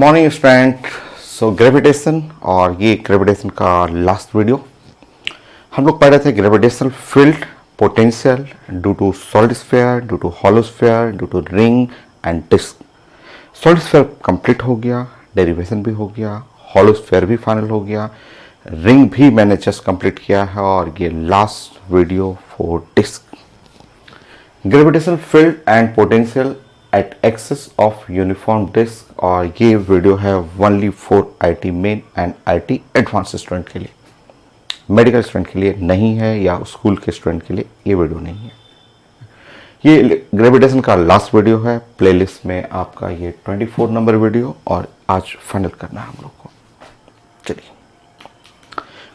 Morning student. सो gravitation और ये gravitation का लास्ट वीडियो हम लोग पढ़ रहे थे। Gravitational field potential due to solid sphere, due to hollow sphere, due to ring and disc. Solid sphere complete हो गया, डेरिवेशन भी हो गया, हॉलो स्फीयर भी फाइनल हो गया, रिंग भी मैंने जस्ट कंप्लीट किया है और ये last video for disc. Gravitational field and potential at axis of uniform disc, और ये वीडियो है only for IIT main and IIT advance student के लिए, मेडिकल स्टूडेंट के लिए नहीं है या स्कूल के स्टूडेंट के लिए ये वीडियो नहीं है। ये ग्रेविटेशन का लास्ट वीडियो है। प्लेलिस्ट में आपका ये 24 नंबर वीडियो और आज फाइनल करना है हम लोग को। चलिए,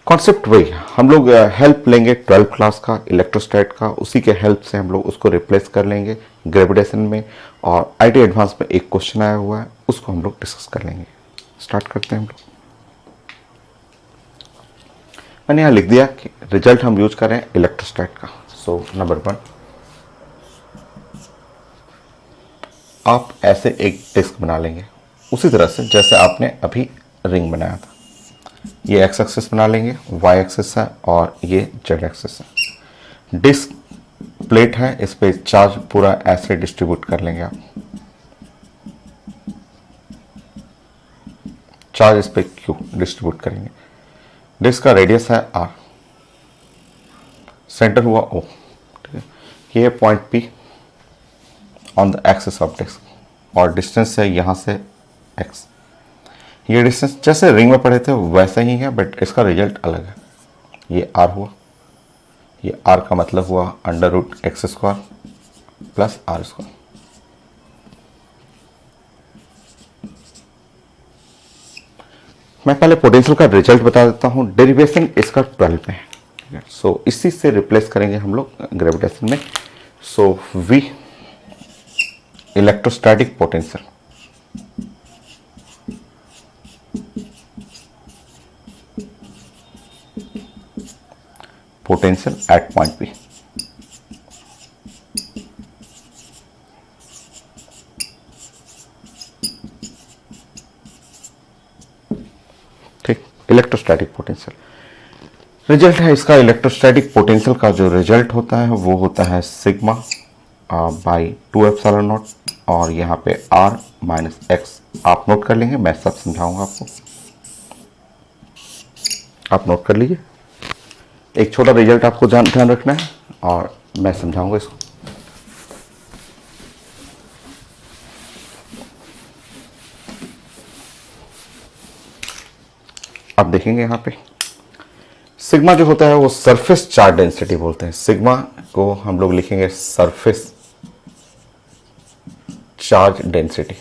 कॉन्सेप्ट वही है, हम लोग हेल्प लेंगे 12th क्लास का इलेक्ट्रोस्टैट का, उसी के हेल्प से हम लोग उसको रिप्लेस कर लेंगे ग्रेविटेशन में। और आईटी एडवांस में एक क्वेश्चन आया हुआ है, उसको हम लोग डिस्कस कर लेंगे। स्टार्ट करते हैं हम लोग। मैंने यहाँ लिख दिया कि रिजल्ट हम यूज कर रहे हैं इलेक्ट्रोस्टैट का। सो नंबर 1, आप ऐसे एक डिस्क बना लेंगे उसी तरह से जैसे आपने अभी रिंग बनाया था। ये एक्स एक्सिस बना लेंगे, वाई एक्सिस है और ये जेड एक्सिस है। डिस्क प्लेट है, इस पे चार्ज पूरा ऐसे डिस्ट्रीब्यूट कर लेंगे आप। चार्ज इस पे क्यू डिस्ट्रीब्यूट करेंगे। डिस्क का रेडियस है आर, सेंटर हुआ ओ, ठीक है। ये point P on the axis of disc और डिस्टेंस है यहां से एक्स। ये डिस्टेंस जैसे रिंग में पढ़े थे वैसा ही है, बट इसका रिजल्ट अलग है। ये आर हुआ, ये आर का मतलब हुआ under root X square plus R square. मैं पहले पोटेंशियल का रिजल्ट बता देता हूं। डेरिवेशन इसका 12 में है, सो इसी से रिप्लेस करेंगे हम लोग ग्रेविटेशन में। So we electrostatic potential, potential at point P. ठीक, इलेक्ट्रोस्टैटिक पोटेंशियल रिजल्ट है इसका। इलेक्ट्रोस्टैटिक पोटेंशियल का जो रिजल्ट होता है वो होता है सिग्मा बाई 2 एप्सिलॉन नॉट, और यहाँ पे आर माइनस एक्स। आप नोट कर लेंगे, मैं सब समझाऊंगा आपको, आप नोट कर लीजिए। एक छोटा रिजल्ट आपको ध्यान रखना है और मैं समझाऊंगा इसको। आप देखेंगे यहाँ पे सिग्मा जो होता है वो सरफेस चार्ज डेंसिटी बोलते हैं। सिग्मा को हम लोग लिखेंगे सरफेस चार्ज डेंसिटी।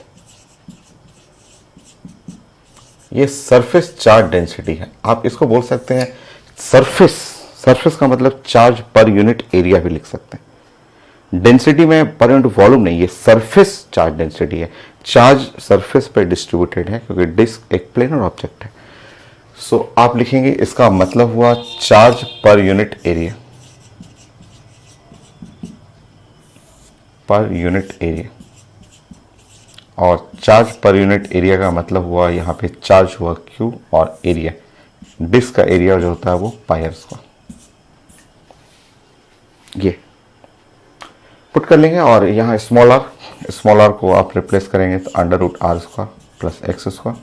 ये सरफेस चार्ज डेंसिटी है। आप इसको बोल सकते हैं सरफेस, सरफेस का मतलब चार्ज पर यूनिट एरिया भी लिख सकते हैं। डेंसिटी में पर यूनिट वॉल्यूम नहीं, ये सरफेस चार्ज डेंसिटी है। चार्ज सरफेस पे डिस्ट्रीब्यूटेड है क्योंकि डिस्क एक प्लेनर ऑब्जेक्ट है। सो आप लिखेंगे इसका मतलब हुआ charge per unit area, per unit area. और चार्ज पर यूनिट एरिया का मतलब हुआ यहाँ पे चार्ज हुआ क्यू और एरिया, डिस्क का एरिया जो होता है वो पाई आर स्क्वायर। ये पुट कर लेंगे और यहाँ स्मॉल आर को आप रिप्लेस करेंगे तो under root are square plus x square.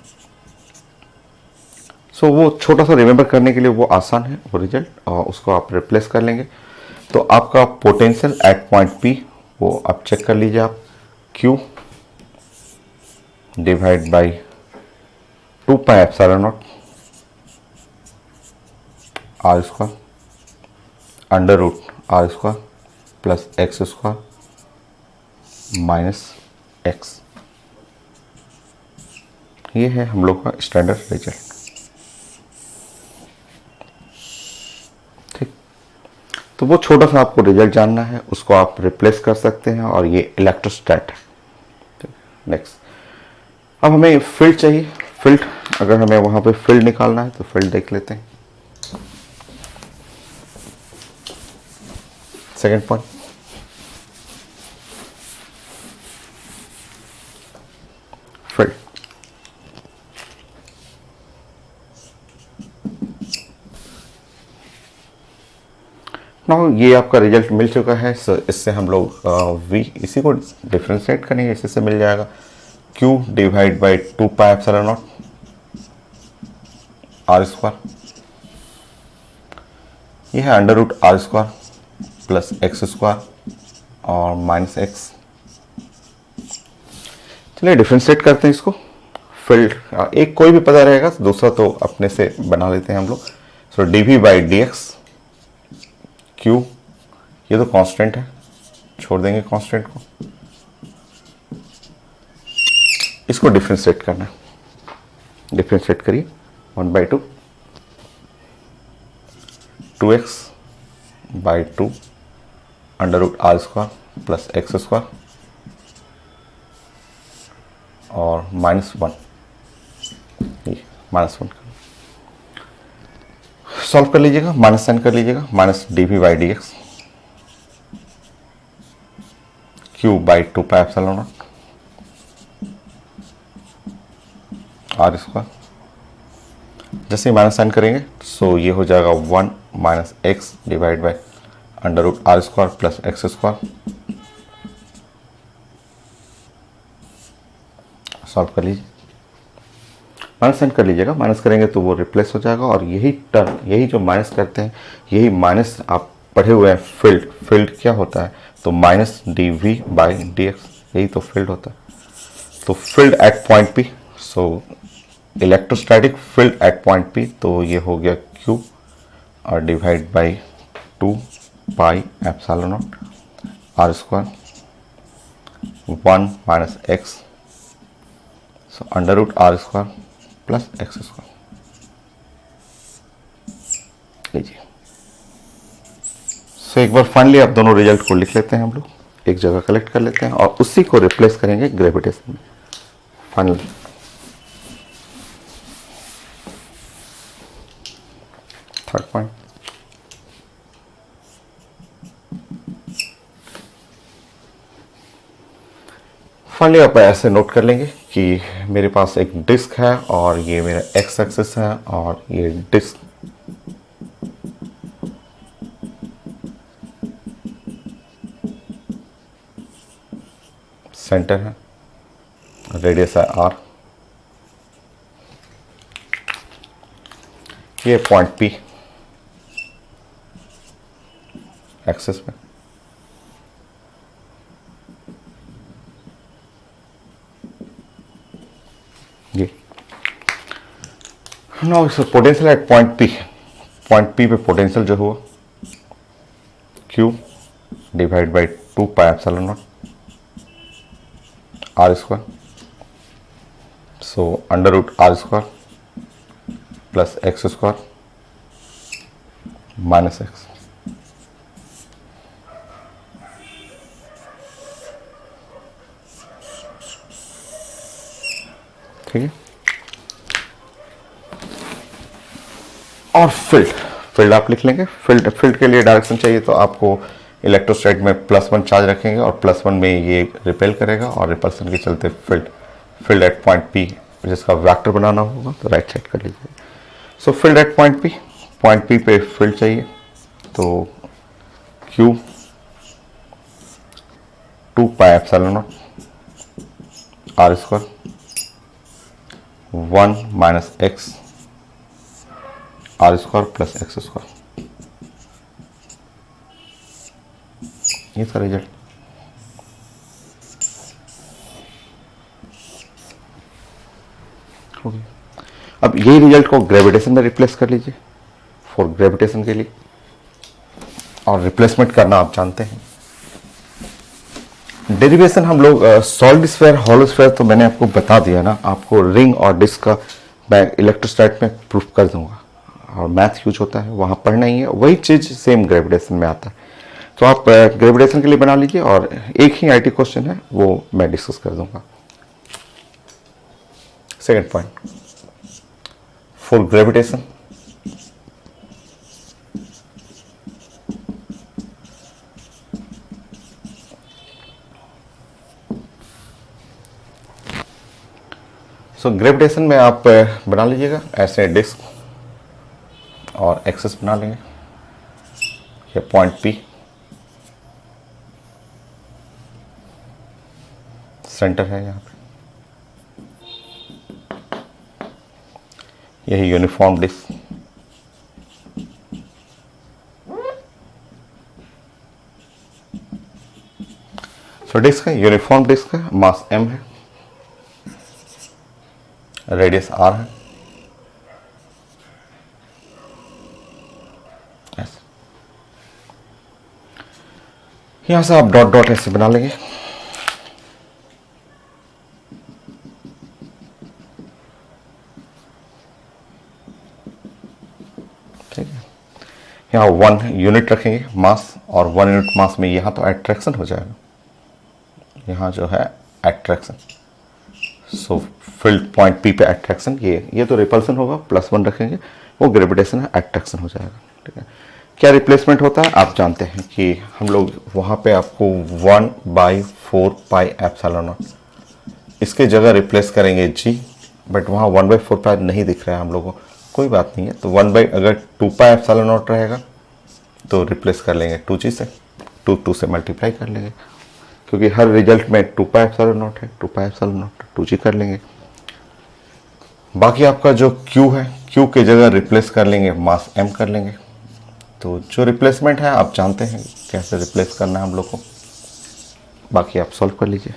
So वो छोटा सा रिमेंबर करने के लिए वो आसान है वो रिजल्ट, और उसको आप रिप्लेस कर लेंगे तो आपका पोटेंशियल एट पॉइंट पी वो आप चेक कर लीजिए आप, Q divide by 2 pi epsilon naught R square under root are square plus x square minus X. ये है हम लोग का स्टैंडर्ड रिजल्ट। ठीक, तो वो छोटा सा आपको रिजल्ट जानना है, उसको आप रिप्लेस कर सकते हैं और ये इलेक्ट्रोस्टैट है। नेक्स्ट, अब हमें फील्ड चाहिए। फील्ड, अगर हमें वहां पे फील्ड निकालना है तो फील्ड देख लेते हैं। Second point, field. नाउ ये आपका रिजल्ट मिल चुका है। सो इससे हम लोग v इसी को डिफ्रेंशिएट करेंगे, इसी से मिल जाएगा q divide by 2 pi epsilon naught r square, ये है under root r square plus x square और माइनस एक्स। चलिए डिफ्रेंशिएट करते हैं इसको। फील्ड एक कोई भी पता रहेगा, दूसरा तो अपने से बना लेते हैं हम लोग। So d by D x q, ये तो कांस्टेंट है, छोड़ देंगे कांस्टेंट को, इसको डिफ्रेंशिएट करना है। डिफ्रेंशिएट करिए 1/2 2x by 2 under root are square plus x square और -1, -1 सॉल्व कर लीजिएगा, माइनस साइन कर लीजिएगा, minus D V by D x Q by 2 pi epsilon naught R square. जैसे ही माइनस साइन करेंगे सो ये हो जाएगा 1 minus X divide by under root are square plus x square. Solve कर लीजिए, माइनस साइन कर लीजिएगा, माइनस करेंगे तो वो रिप्लेस हो जाएगा और यही टर्म, यही जो माइनस करते हैं, यही माइनस आप पढ़े हुए हैं फील्ड। फील्ड क्या होता है? तो minus D V by D X, यही तो फील्ड होता है। तो field at point P, so electrostatic field at point P, तो ये हो गया Q और divide by 2 pi epsilon naught R square 1 minus X, so under root are square plus x square. लीजिए, सो एक बार फाइनली आप दोनों रिजल्ट को लिख लेते हैं, हम लोग एक जगह कलेक्ट कर लेते हैं और उसी को रिप्लेस करेंगे ग्रेविटेशन में। फाइनली थर्ड पॉइंट, फाइनली आप ऐसे नोट कर लेंगे कि मेरे पास एक डिस्क है और ये मेरा एक्स एक्सिस है और ये डिस्क सेंटर है, रेडियस है r, ये पॉइंट P एक्सिस पे, ये now potential at point P। Point P पे पोटेंशियल जो हुआ Q divide by 2 pi epsilon naught R square, so under root are square plus x square minus X. ठीक है, और फील्ड आप लिख लेंगे। फील्ड के लिए डायरेक्शन चाहिए तो आपको इलेक्ट्रोस्टैट में +1 चार्ज रखेंगे और +1 में ये रिपेल करेगा और रिपल्सन के चलते फील्ड एट पॉइंट P जिसका वेक्टर बनाना होगा तो राइट साइड कर लीजिए। So field at point P पे फील्ड चाहिए तो Q 2 pi epsilon naught R square 1 minus X R square plus x square, ये था रिजल्ट। हो गया। अब यही रिजल्ट को ग्रेविटेशन में रिप्लेस कर लीजिए फॉर ग्रेविटेशन के लिए, और रिप्लेसमेंट करना आप जानते हैं। डेरिवेशन हम लोग सॉलिड स्फीयर हॉलो स्फीयर तो मैंने आपको बता दिया ना, आपको रिंग और डिस्क का मैं इलेक्ट्रोस्टैट में प्रूफ कर दूंगा और मैथ यूज होता है वहाँ पढ़ना ही है, वही चीज़ सेम ग्रेविटेशन में आता है। तो आप ग्रेविटेशन के लिए बना लीजिए और एक ही आईटी क्वेश्चन है वो मैं डिस्कस कर दूंगा। Second point, for gravitation gravitation में आप बना लीजिएगा ऐसे डिस्क और एक्सिस बना लेंगे ये पॉइंट P, सेंटर है यहाँ पे, यही यूनिफॉर्म डिस्क। सो डिस्क है, यूनिफॉर्म डिस्क है, मास m है, रेडियस r है। यहां से आप डॉट डॉट ऐसे बना लेंगे। ठीक है, यहाँ 1 यूनिट रखेंगे मास, और 1 यूनिट मास में यहाँ तो एट्रैक्शन हो जाएगा, यहाँ जो है एट्रैक्शन। सो फील्ड पॉइंट P पे एट्रैक्शन, ये तो रिपल्सन होगा, +1 रखेंगे, वो ग्रेविटेशन है, एट्रैक्शन हो जाएगा। ठीक है, क्या रिप्लेसमेंट होता है आप जानते हैं कि हम लोग वहाँ पे आपको 1/4 पाई एप्सिलॉन नॉट, इसके जगह रिप्लेस करेंगे G, बट वहाँ 1/4 पाई नहीं दिख रहा है हम लोगों को, कोई बात नहीं है। तो अगर 2 पाई एप्सिलॉन नॉट रहेगा तो रिप्लेस कर लेंगे 2G से, 2 से मल्टीप्लाई कर लेंगे, क्योंकि हर रिजल्ट में 2 पाई एप्सिलॉन नॉट है, 2 पाई एप्सिलॉन नॉट 2G कर लेंगे। बाकी आपका जो Q है, Q के जगह रिप्लेस कर लेंगे मास m कर लेंगे। तो जो रिप्लेसमेंट है आप जानते हैं कैसे रिप्लेस करना है हम लोग को, बाकी आप सॉल्व कर लीजिए।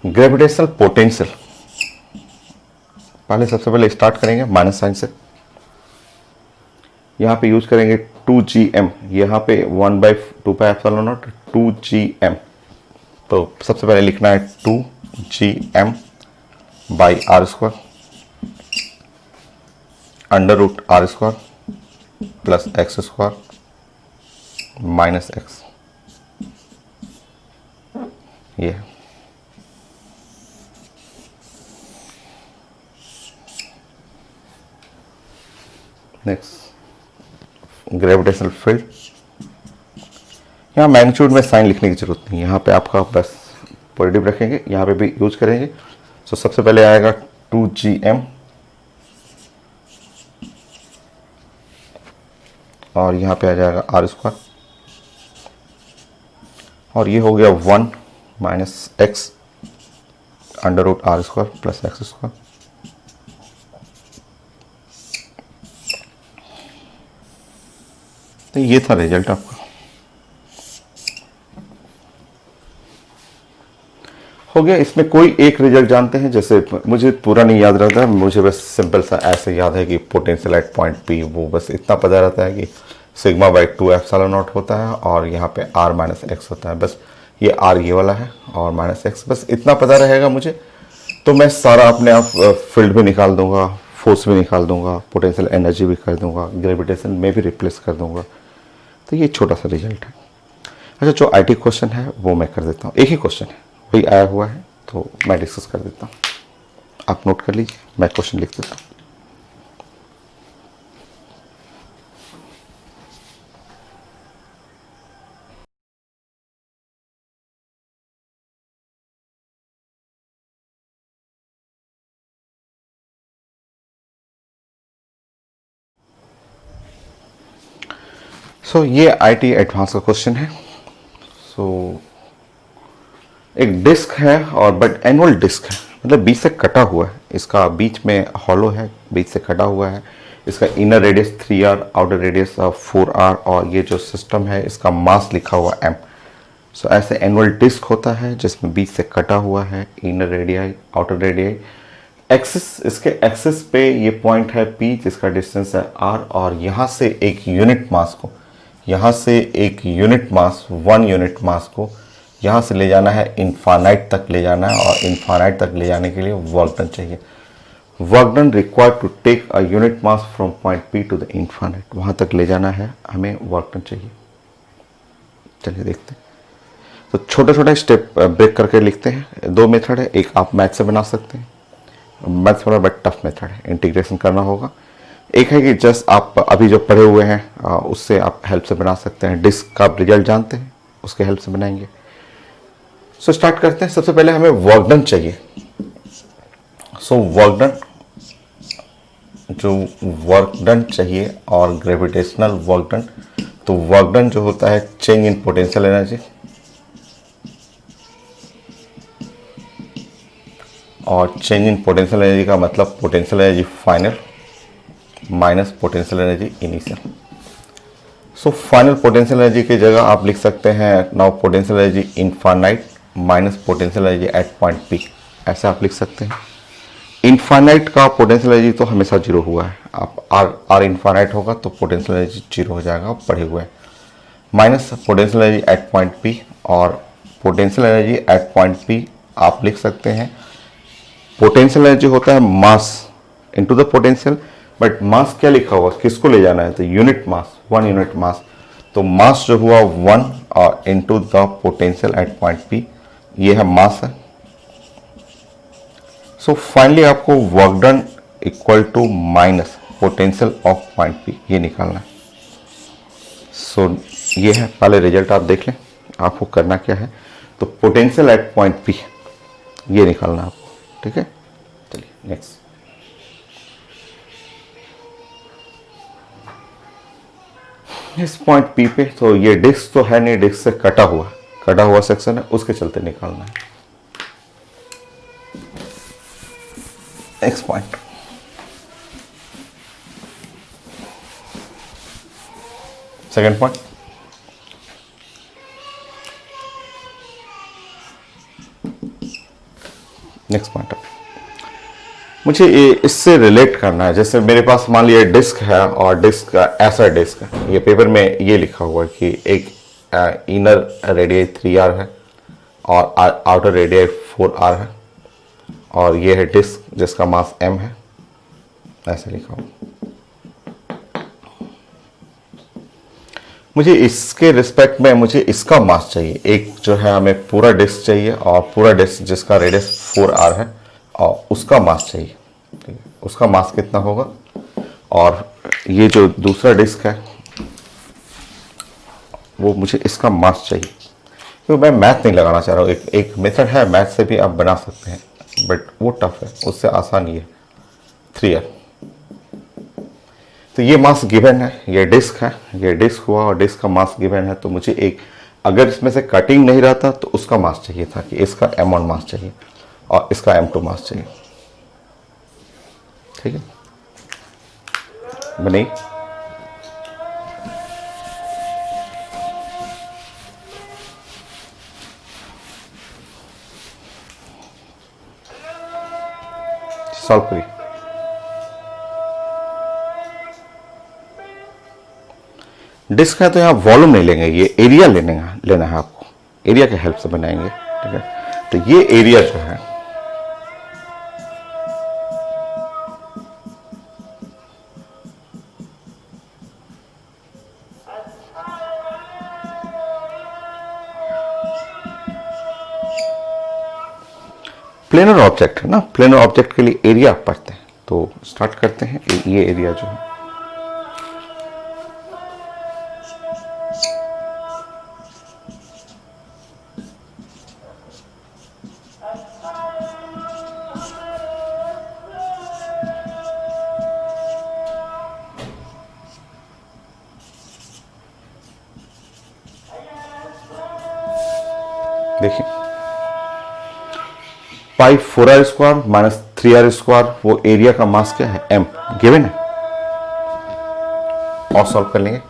ग्रेविटेशनल पोटेंशियल, पहले सबसे पहले स्टार्ट करेंगे माइनस साइन से, यहाँ पे यूज करेंगे 2gm, यहाँ पे 1/2 पाई एप्सिलॉन नॉट 2gm। तो सबसे पहले लिखना है 2gm by r² √r² plus x² minus x, ये नेक्स्ट ग्रेविटेशनल फील्ड। यहाँ मैग्नीट्यूड में साइन लिखने की जरूरत नहीं, यहाँ पे आपका बस पॉजिटिव रखेंगे, यहाँ पे भी यूज करेंगे। तो सबसे पहले आएगा 2gm और यहाँ पे आ जाएगा r², और ये हो गया 1 minus x √r² plus x²। तो ये था रिजल्ट आपका। हो गया। इसमें कोई एक रिजल्ट जानते हैं, जैसे मुझे पूरा नहीं याद रहता है, मुझे बस सिंपल सा ऐसे याद है कि पोटेंशियल एट पॉइंट P, वो बस इतना पता रहता है कि σ/2 एप्सिलॉन नॉट होता है और यहाँ पे r माइनस एक्स होता है। बस ये r ये वाला है और माइनस एक्स, बस इतना पता रहेगा मुझे, तो मैं सारा अपने आप फील्ड भी निकाल दूंगा, फोर्स भी निकाल दूंगा, पोटेंशियल एनर्जी भी कर दूंगा, ग्रेविटेशन में भी रिप्लेस कर दूंगा। तो ये छोटा सा रिजल्ट है। अच्छा, जो IT क्वेश्चन है वो मैं कर देता हूँ, एक ही क्वेश्चन है, वही आया हुआ है, तो मैं डिस्कस कर देता हूँ। आप नोट कर लीजिए, मैं क्वेश्चन लिख देता हूँ। ये IT एडवांस का क्वेश्चन है। एक डिस्क है और बट एनुअल डिस्क है, मतलब बीच से कटा हुआ है, इसका बीच में हॉलो है, बीच से कटा हुआ है। इसका inner radius 3r, outer radius 4r, और ये जो सिस्टम है इसका मास लिखा हुआ m। ऐसे एनुअल डिस्क होता है जिसमें बीच से कटा हुआ है, inner radii, outer radii. Axis, इसके एक्सिस पे ये पॉइंट है P जिसका डिस्टेंस है r, और यहाँ से एक यूनिट मास को, यहाँ से एक यूनिट मास, 1 यूनिट मास को यहाँ से ले जाना है, इनफाइनाइट तक ले जाना है, और इनफाइनाइट तक ले जाने के लिए वर्क डन चाहिए। Work done required to take a unit mass from point P to the infinite, वहाँ तक ले जाना है हमें, वर्क डन चाहिए। चलिए देखते हैं। तो छोटा छोटा स्टेप ब्रेक करके लिखते हैं। 2 मेथड है, एक आप मैथ से बना सकते हैं, मैथ थोड़ा बट टफ मेथड है, इंटीग्रेशन करना होगा। एक है कि जस्ट आप अभी जो पढ़े हुए हैं उससे आप हेल्प से बना सकते हैं। डिस्क का आप रिजल्ट जानते हैं, उसके हेल्प से बनाएंगे। स्टार्ट करते हैं। सबसे पहले हमें वर्क डन चाहिए। वर्क डन जो वर्क डन चाहिए और ग्रेविटेशनल वर्क डन, तो वर्क डन जो होता है चेंज इन पोटेंशियल एनर्जी, और चेंज इन पोटेंशियल एनर्जी का मतलब potential energy final minus potential energy initial. So final potential energy की जगह आप लिख सकते हैं now potential energy infinite minus potential energy at point P, ऐसे आप लिख सकते हैं। इनफाइनाइट का पोटेंशियल एनर्जी तो हमेशा जीरो हुआ है, आप आर इनफाइनाइट होगा तो पोटेंशियल एनर्जी जीरो हो जाएगा, पढ़े हुए हैं। Minus potential energy at point P, और potential energy at point P आप लिख सकते हैं पोटेंशियल एनर्जी होता है mass into the potential, but mass क्या लिखा हुआ, किसको ले जाना है, तो यूनिट मास, 1 यूनिट मास, तो मास जो हुआ 1 और into the potential at point P, ये है मास है। सो फाइनली आपको work done equal to minus potential of point P, ये निकालना है। सो ये है, पहले रिजल्ट आप देख लें आपको करना क्या है, तो पोटेंशियल एट पॉइंट पी ये निकालना है आपको, ठीक है। चलिए नेक्स्ट, इस पॉइंट पी पे तो ये डिस्क तो है नहीं, डिस्क से कटा हुआ सेक्शन है, उसके चलते निकालना है। Next point, second point, next point मुझे इससे रिलेट करना है। जैसे मेरे पास मान लिया डिस्क है और डिस्क का ऐसा डिस्क है, ये पेपर में ये लिखा हुआ है कि एक इनर रेडियस 3r है और आउटर रेडियस 4r है, और ये है डिस्क जिसका मास m है, ऐसे लिखा हुआ। मुझे इसके रिस्पेक्ट में मुझे इसका मास चाहिए, एक जो है हमें पूरा डिस्क चाहिए और पूरा डिस्क जिसका रेडियस 4r है और उसका मास चाहिए, ठीक है। उसका मास कितना होगा, और ये जो दूसरा डिस्क है वो मुझे इसका मास चाहिए। तो मैं मैथ नहीं लगाना चाह रहा हूँ, एक मेथड है मैथ से भी आप बना सकते हैं, बट वो टफ है, उससे आसान ही है 3r। तो ये मास गिवन है, ये डिस्क है, ये डिस्क हुआ और डिस्क का मास गिवन है, तो मुझे एक, अगर इसमें से कटिंग नहीं रहता तो उसका मास चाहिए था कि इसका m1 मास चाहिए और इसका m2 मास चाहिए, ठीक है। बनी, सॉल्व करिए। डिस्क है तो यहाँ वॉल्यूम नहीं लेंगे, ये एरिया लेना है आपको, एरिया के हेल्प से बनाएंगे, ठीक है। तो ये एरिया जो है प्लेनर ऑब्जेक्ट है ना, प्लेनर ऑब्जेक्ट के लिए एरिया आप पढ़ते हैं, तो स्टार्ट करते हैं। ये एरिया जो है देखिए, पाई 4r square minus 3r square, वो एरिया का मास क्या है, m गिवन है, और सॉल्व कर लेंगे।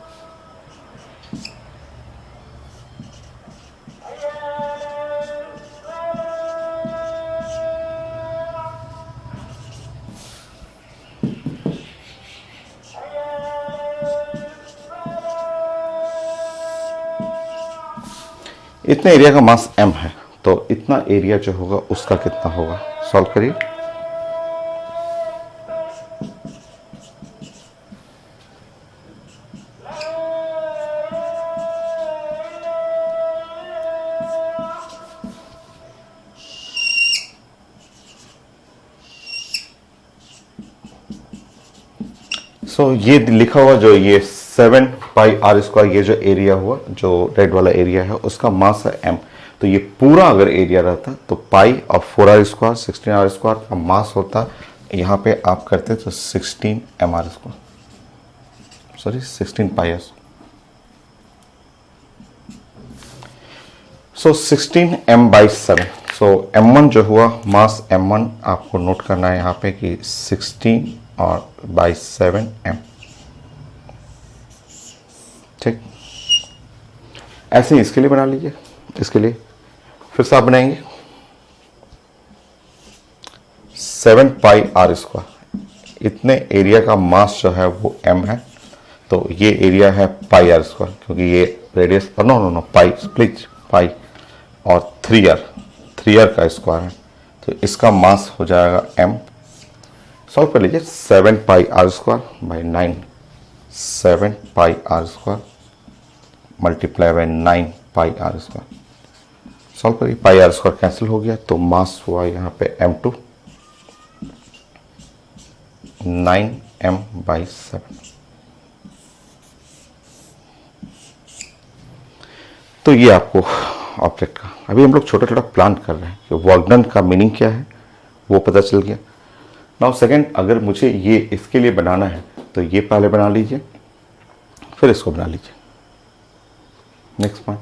इतने एरिया का मास m है, तो इतना एरिया जो होगा उसका कितना होगा, सॉल्व करिए। सो ये लिखा हुआ जो ये 7 पाई r स्क्वायर, ये जो एरिया हुआ, जो रेड वाला एरिया है, उसका मास है m। तो ये पूरा अगर एरिया रहता तो पाई और 4r स्क्वायर 16r स्क्वायर का मास होता यहाँ पे आप करते तो 16 mr square, sorry 16 pi R. So 16 m/7। So m1 जो हुआ मास m1 आपको नोट करना है यहाँ पे कि 16 और बाई 7 m। ठीक, ऐसे ही इसके लिए बना लीजिए। इसके लिए फिर से आप बनाएंगे 7 पाई आर स्क्वायर। इतने एरिया का मास जो है वो m है, तो ये एरिया है पाई आर स्क्वायर, क्योंकि ये radius, no no no pi, please pi, और 3r का स्क्वायर है, तो इसका मास हो जाएगा m। सॉल्व कर लीजिए 7 pi r square by 9, 7 pi r square multiply by 9 pi r square. Solve करिए, पाई आर स्क्वायर कैंसिल हो गया, तो मास हुआ यहाँ पे m2 9m/7। तो ये आपको ऑब्जेक्ट का, अभी हम लोग छोटा छोटा प्लान कर रहे हैं कि वर्क डन का मीनिंग क्या है वो पता चल गया। नाउ सेकंड, अगर मुझे ये इसके लिए बनाना है तो ये पहले बना लीजिए, फिर इसको बना लीजिए। नेक्स्ट पॉइंट,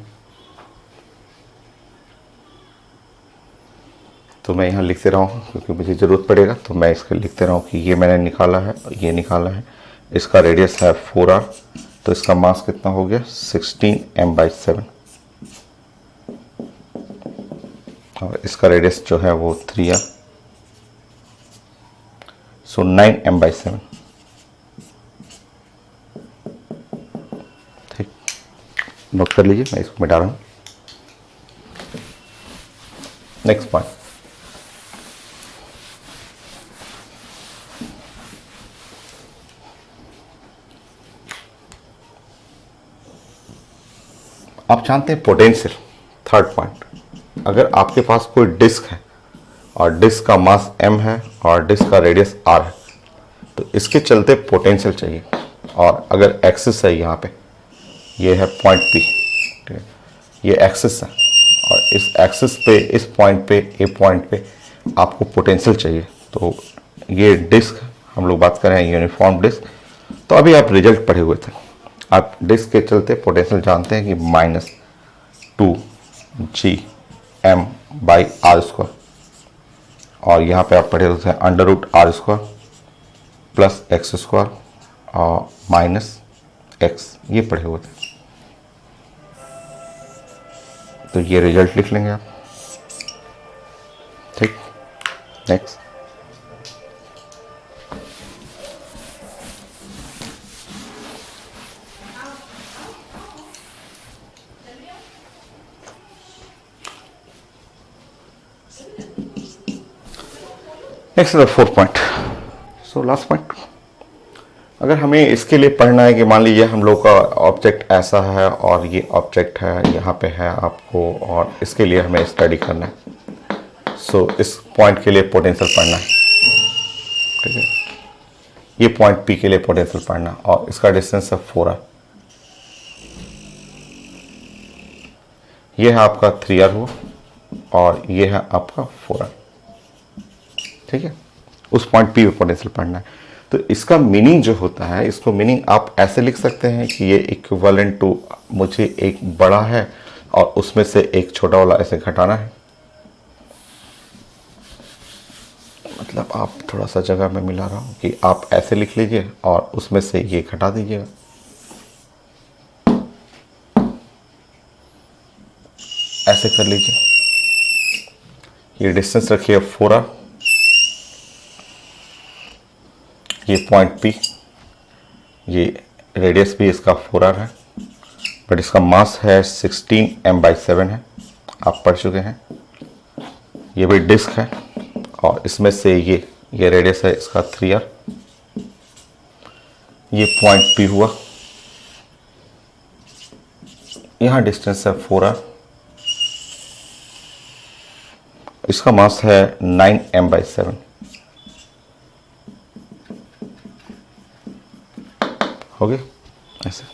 तो मैं यहाँ लिखते रहा हूँ क्योंकि मुझे ज़रूरत पड़ेगा, तो मैं इसको लिखते रहा हूँ कि ये मैंने निकाला है, ये निकाला है, इसका रेडियस है 4r, तो इसका मास कितना हो गया 16m/7, और इसका रेडियस जो है वो 3r, सो 9m/7। ठीक, नोट कर लीजिए, मैं इसको मिटा रहा हूँ। नेक्स्ट पॉइंट, आप जानते हैं पोटेंशियल। थर्ड पॉइंट, अगर आपके पास कोई डिस्क है और डिस्क का मास m है और डिस्क का रेडियस r है, तो इसके चलते पोटेंशियल चाहिए। और अगर एक्सिस है यहाँ पे, ये है पॉइंट P, ठीक है, ये एक्सिस है, और इस एक्सिस पे, इस पॉइंट पे, ए पॉइंट पे आपको पोटेंशियल चाहिए। तो ये डिस्क, हम लोग बात कर रहे हैं यूनिफॉर्म डिस्क, तो अभी आप रिजल्ट पढ़े हुए थे, आप डिस्क के चलते पोटेंशियल जानते हैं कि -2gm/r², और यहाँ पे आप पढ़े होते हैं √r² प्लस x² और -x, ये पढ़े हुए थे। तो ये रिजल्ट लिख लेंगे आप। ठीक, next, next is the fourth point. So last point, अगर हमें इसके लिए पढ़ना है कि मान लीजिए हम लोग का ऑब्जेक्ट ऐसा है और ये ऑब्जेक्ट है यहाँ पे है आपको, और इसके लिए हमें स्टडी करना है, सो इस पॉइंट के लिए पोटेंशियल पढ़ना है, ठीक है, ये पॉइंट P के लिए पोटेंशियल पढ़ना, और इसका डिस्टेंस है 4r, ये है आपका 3r हुआ, और ये है आपका 4r, ठीक है, उस पॉइंट P पे पोटेंशियल पढ़ना है। तो इसका मीनिंग जो होता है, इसको मीनिंग आप ऐसे लिख सकते हैं कि ये इक्विवेलेंट टू, मुझे एक बड़ा है और उसमें से एक छोटा वाला ऐसे घटाना है, मतलब आप थोड़ा सा जगह में मिला रहा हूँ कि आप ऐसे लिख लीजिए और उसमें से ये घटा दीजिएगा, ऐसे कर लीजिए। ये डिस्टेंस रखिए 4r, ये पॉइंट P, ये रेडियस भी इसका 4r है, बट इसका मास है 16m/7 है, आप पढ़ चुके हैं। ये भी डिस्क है, और इसमें से ये रेडियस है इसका 3r, ये पॉइंट P हुआ, यहाँ डिस्टेंस है 4r, इसका मास है 9m/7। हो गया ऐसे।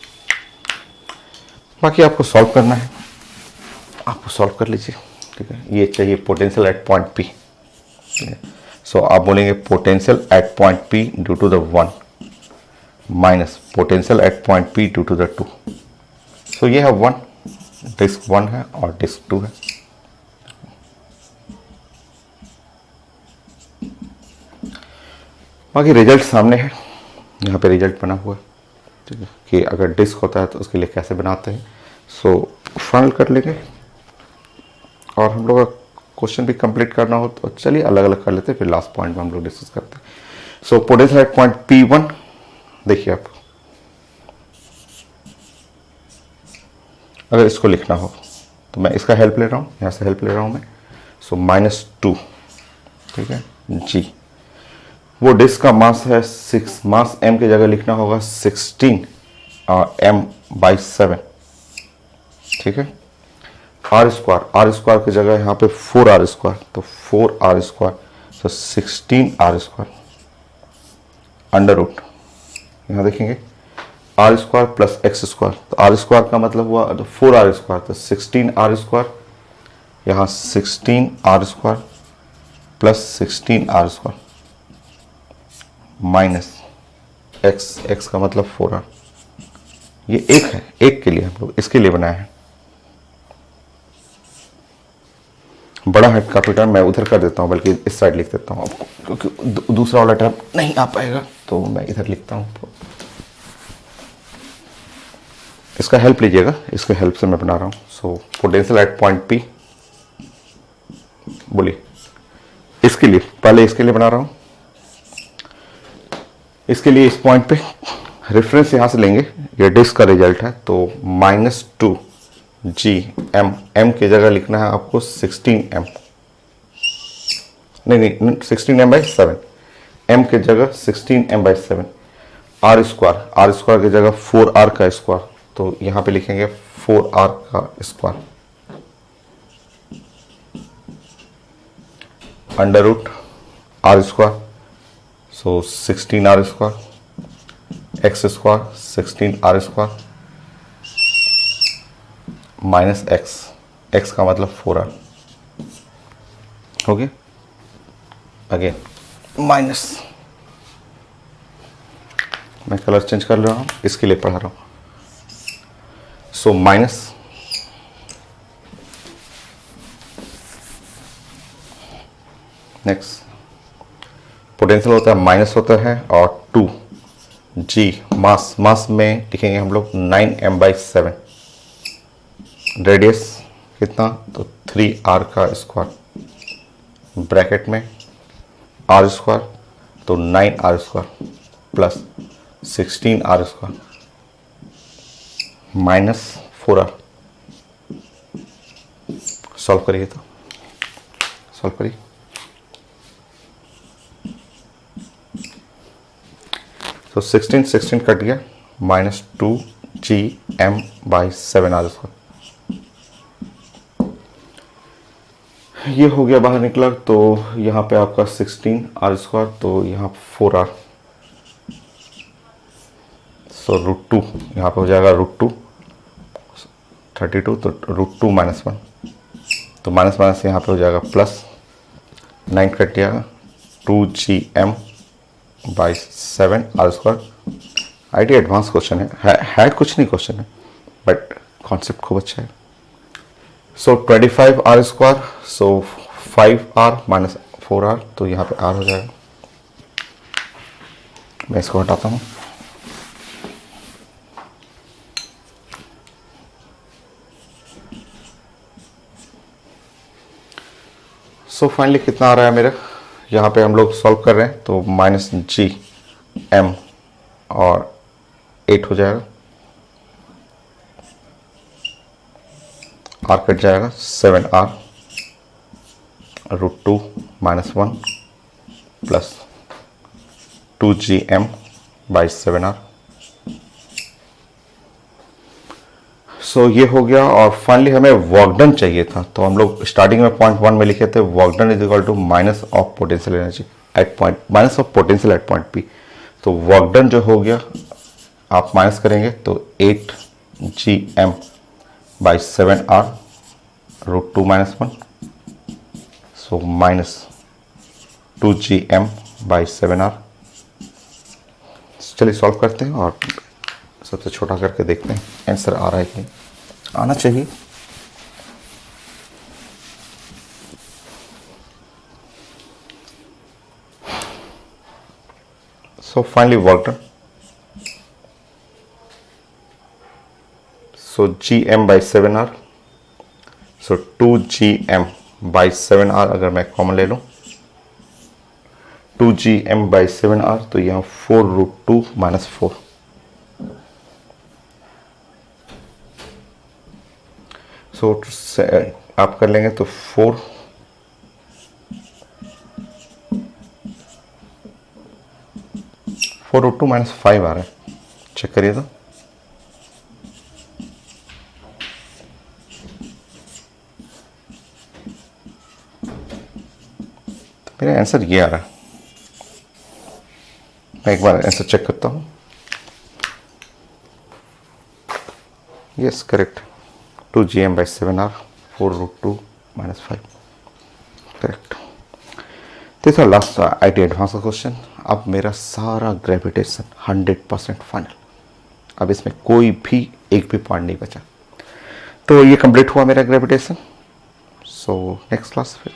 बाकी आपको सॉल्व करना है, आपको सॉल्व कर लीजिए, ठीक है। ये चाहिए potential at point P, so आप बोलेंगे potential at point P due to the 1 minus potential at point P due to the 2। So ये है 1, डिस्क 1 है और डिस्क 2 है। बाकी रिजल्ट सामने है, यहाँ पे रिजल्ट बना हुआ है, ठीक है, कि अगर डिस्क होता है तो उसके लिए कैसे बनाते हैं। सो फाइनल कर लेंगे और हम लोग का क्वेश्चन भी कंप्लीट करना हो तो चलिए अलग अलग कर लेते हैं, फिर लास्ट पॉइंट में हम लोग डिस्कस करते हैं। So potential at point P1 देखिए, आप अगर इसको लिखना हो तो मैं इसका हेल्प ले रहा हूँ, यहाँ से हेल्प ले रहा हूँ मैं। सो -2, ठीक है जी। वो डिस्क का मास है 6, मास m की जगह लिखना होगा 16 और m/7, ठीक है। आर स्क्वायर की जगह यहाँ पे 4r स्क्वायर, तो 4r स्क्वायर, तो 16r स्क्वायर अंडर रूट, यहाँ देखेंगे R square plus x square, तो आर स्क्वायर का मतलब हुआ तो 4r स्क्वायर, तो 16r स्क्वायर, यहाँ 16r square plus 16r square minus x का मतलब 4r। ये एक है, एक के लिए हम लोग इसके लिए बनाए हैं। बड़ा है काफी टाइम, मैं उधर कर देता हूँ, बल्कि इस साइड लिख देता हूँ आपको, क्योंकि दूसरा वाला टाइम नहीं आ पाएगा, तो मैं इधर लिखता हूँ। इसका हेल्प लीजिएगा, इसके हेल्प से मैं बना रहा हूँ। So potential at point P, बोलिए इसके लिए, पहले इसके लिए बना रहा हूँ। इसके लिए इस पॉइंट पे रेफरेंस यहां से लेंगे, ये डिस्क का रिजल्ट है, तो -2 m की जगह लिखना है आपको 16m, नहीं 16m/7, m की जगह 16m/7। r स्क्वायर की जगह 4r का स्क्वायर, तो यहां पे लिखेंगे 4r का square under root r square, so 16r square, x square 16r square minus x का मतलब 4r, हो गया। अगेन माइनस, मैं कलर चेंज कर रहा हूँ, इसके लिए पढ़ा रहा हूँ। सो माइनस नेक्स्ट, पोटेंशियल होता है माइनस होता है और 2g मास में लिखेंगे हम लोग 9m/7, रेडियस कितना, तो 3r का स्क्वायर ब्रैकेट में r स्क्वायर, तो 9r square plus 16r square minus 4r। Solve करिए, तो सॉल्व करिए। तो 16 कट गया, -2gm/7r स्क्वायर, ये हो गया बाहर निकला। तो यहाँ पे आपका 16r स्क्वायर, तो यहाँ 4r, सो √2 यहाँ पे हो जाएगा √2, 32, तो √2 -1, तो माइनस यहाँ पे हो जाएगा प्लस, 9 कट जाएगा, 2gm/7r square. IT advance question है कुछ नहीं क्वेश्चन है, बट कॉन्सेप्ट खूब अच्छा है। सो 25r स्क्वायर, सो 5r माइनस 4r, तो यहाँ पे r हो जाएगा। मैं इसको हटाता हूँ। सो फाइनली कितना आ रहा है मेरा, यहाँ पे हम लोग सॉल्व कर रहे हैं, तो -gm और 8 हो जाएगा, r कट जाएगा 7r, √2 -1 प्लस 2gm/7r। सो ये हो गया। और फाइनली हमें वर्क डन चाहिए था, तो हम लोग स्टार्टिंग में पॉइंट 1 में लिखे थे work done is equal to minus of potential energy at point, minus of potential at point P। तो वर्क डन जो हो गया आप माइनस करेंगे तो 8gm/7r √2 -1, सो माइनस 2gm/7r। चलिए सॉल्व करते हैं और सबसे छोटा करके देखते हैं आंसर आ रहा है कि आना चाहिए। So finally work done. So gm/7r, so 2gm/7r अगर मैं कॉमन ले लूं 2gm/7r तो यहाँ 4√2 - 4। सो आप कर लेंगे तो 4√2 - 5 आ रहा है, चेक करिए तो। मेरा आंसर ये आ रहा है। मैं एक बार आंसर चेक करता हूँ। Yes correct, 2gm/7r 4√2 - 5 correct. This is last IT advance का क्वेश्चन। अब मेरा सारा ग्रेविटेशन 100% फाइनल, अब इसमें कोई भी एक भी पॉइंट नहीं बचा। तो ये कंप्लीट हुआ मेरा ग्रेविटेशन। सो नेक्स्ट क्लास फिर